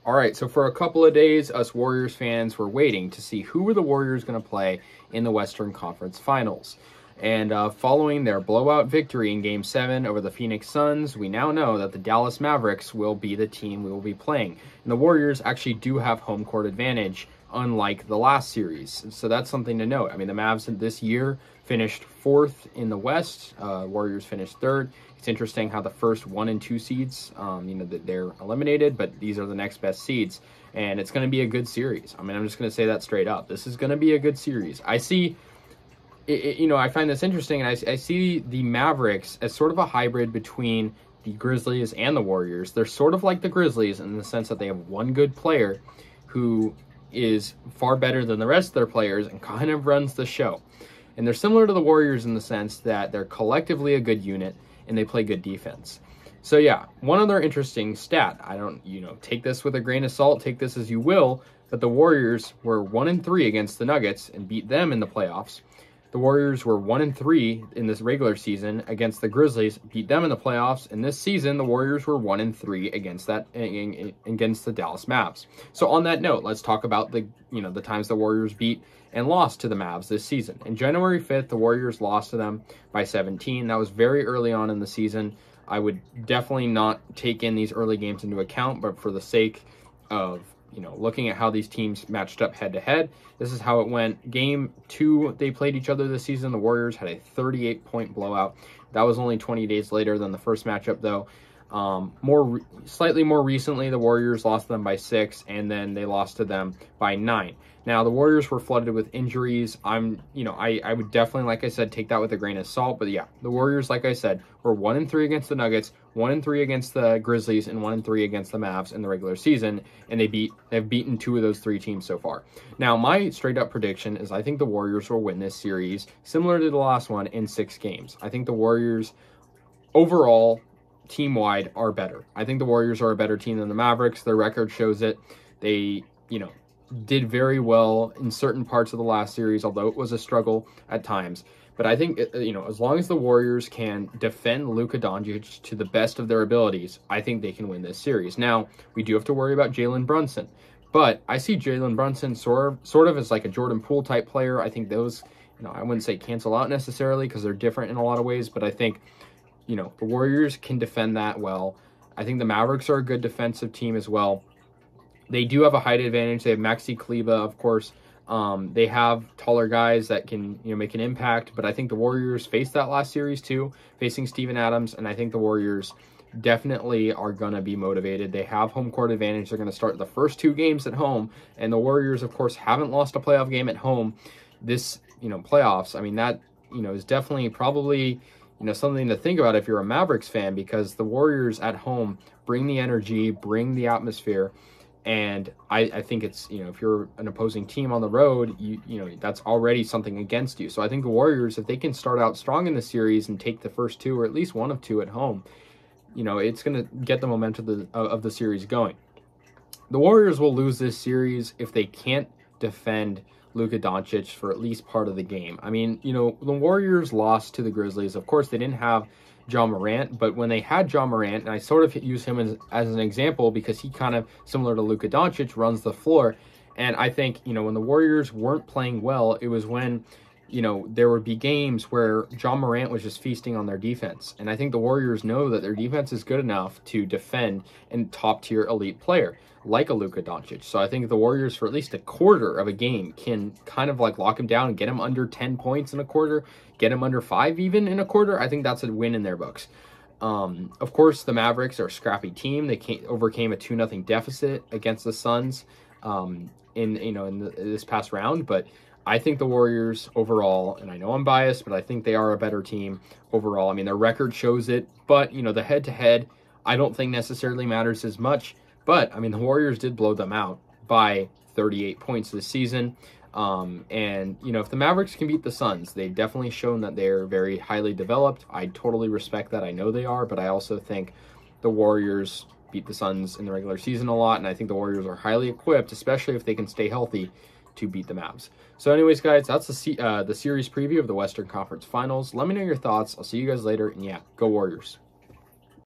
All right, so for a couple of days, us Warriors fans were waiting to see who were the Warriors going to play in the Western Conference Finals. And following their blowout victory in Game 7 over the Phoenix Suns, we now know that the Dallas Mavericks will be the team we will be playing. And the Warriors actually do have home court advantage, unlike the last series. So that's something to note. I mean, the Mavs this year finished 4th in the West. Warriors finished 3rd. It's interesting how the first 1 and 2 seeds, they're eliminated, but these are the next best seeds. And it's going to be a good series. I mean, I'm just going to say that straight up. This is going to be a good series. I see... I find this interesting, and I see the Mavericks as sort of a hybrid between the Grizzlies and the Warriors. They're sort of like the Grizzlies in the sense that they have one good player who is far better than the rest of their players and kind of runs the show. And they're similar to the Warriors in the sense that they're collectively a good unit and they play good defense. So yeah, one other interesting stat, I don't, take this with a grain of salt, take this as you will, but the Warriors were 1-3 against the Nuggets and beat them in the playoffs. The Warriors were 1-3 in this regular season against the Grizzlies, beat them in the playoffs. And this season, the Warriors were 1-3 against the Dallas Mavs. So on that note, let's talk about the times the Warriors beat and lost to the Mavs this season. In January 5th, the Warriors lost to them by 17. That was very early on in the season. I would definitely not take in these early games into account, but for the sake of looking at how these teams matched up head-to-head, this is how it went. Game 2, they played each other this season. The Warriors had a 38-point blowout. That was only 20 days later than the first matchup, though. Slightly more recently, the Warriors lost to them by 6, and then they lost to them by 9. Now, the Warriors were flooded with injuries. I would definitely, like I said, take that with a grain of salt. But yeah, the Warriors, like I said, were 1-3 against the Nuggets, 1-3 against the Grizzlies, and 1-3 against the Mavs in the regular season. And they've beaten 2 of those 3 teams so far. Now, my straight up prediction is I think the Warriors will win this series, similar to the last one, in 6 games. I think the Warriors overall, team-wide, are better. I think the Warriors are a better team than the Mavericks. Their record shows it. They, did very well in certain parts of the last series, although it was a struggle at times. But I think, as long as the Warriors can defend Luka Doncic to the best of their abilities, I think they can win this series. Now, we do have to worry about Jalen Brunson. But I see Jalen Brunson sort of as like a Jordan Poole type player. I think those, I wouldn't say cancel out necessarily because they're different in a lot of ways. But I think, the Warriors can defend that well. I think the Mavericks are a good defensive team as well. They do have a height advantage. They have Maxi Kleber, of course. They have taller guys that can, make an impact. But I think the Warriors faced that last series too, facing Steven Adams. And I think the Warriors definitely are going to be motivated. They have home court advantage. They're going to start the first 2 games at home. And the Warriors, of course, haven't lost a playoff game at home this, playoffs. I mean, that, is definitely probably, something to think about if you're a Mavericks fan, because the Warriors at home bring the energy, bring the atmosphere. And I think it's, if you're an opposing team on the road, that's already something against you. So I think the Warriors, if they can start out strong in the series and take the first 2 or at least 1 of 2 at home, it's going to get the momentum of the series going. The Warriors will lose this series if they can't defend Luka Doncic for at least part of the game. I mean, the Warriors lost to the Grizzlies. Of course, they didn't have Ja Morant, but when they had Ja Morant, and I sort of use him as an example because he kind of, similar to Luka Doncic, runs the floor. And I think, when the Warriors weren't playing well, it was when, there would be games where Ja Morant was just feasting on their defense. And I think the Warriors know that their defense is good enough to defend a top-tier elite player like a Luka Doncic. So I think the Warriors, for at least a quarter of a game, can kind of like lock him down and get him under 10 points in a quarter, get him under 5 even in a quarter. I think that's a win in their books. Of course, the Mavericks are a scrappy team. They overcame a 2-0 deficit against the Suns in this past round. But I think the Warriors overall, and I know I'm biased, but I think they are a better team overall. I mean, their record shows it, but, the head-to-head, I don't think necessarily matters as much. But, I mean, the Warriors did blow them out by 38 points this season. And, if the Mavericks can beat the Suns, they've definitely shown that they're very highly developed. I totally respect that. I know they are, but I also think the Warriors beat the Suns in the regular season a lot, and I think the Warriors are highly equipped, especially if they can stay healthy, to beat the Mavs. So anyways, guys, that's the series preview of the Western Conference Finals. Let me know your thoughts. I'll see you guys later, and yeah, go Warriors.